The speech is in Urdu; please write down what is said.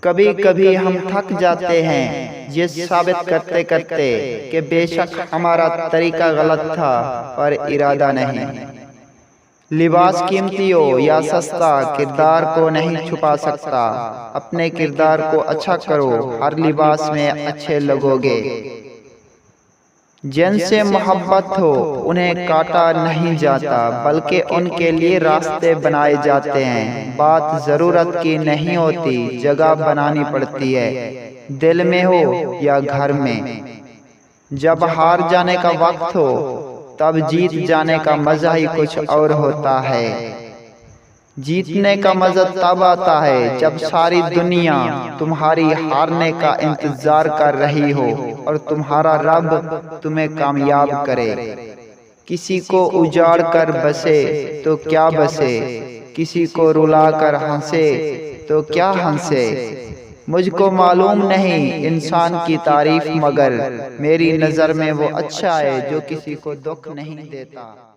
کبھی کبھی ہم تھک جاتے ہیں یہ ثابت کرتے کرتے کہ بے شک ہمارا طریقہ غلط تھا پر ارادہ نہیں۔ لباس قیمتی ہو یا سستا کردار کو نہیں چھپا سکتا، اپنے کردار کو اچھا کرو، ہر لباس میں اچھے لگو گے۔ جن سے محبت ہو انہیں کاٹا نہیں جاتا بلکہ ان کے لیے راستے بنائے جاتے ہیں۔ بات ضرورت کی نہیں ہوتی، جگہ بنانی پڑتی ہے، دل میں ہو یا گھر میں۔ جب ہار جانے کا وقت ہو تب جیت جانے کا مزہ ہی کچھ اور ہوتا ہے۔ جیتنے کا مزہ تب آتا ہے جب ساری دنیا تمہاری ہارنے کا انتظار کر رہی ہو اور تمہارا رب تمہیں کامیاب کرے۔ کسی کو اجاڑ کر بسے تو کیا بسے، کسی کو رلا کر ہنسے تو کیا ہنسے۔ مجھ کو معلوم نہیں انسان کی تعریف مگر میری نظر میں وہ اچھا ہے جو کسی کو دکھ نہیں دیتا۔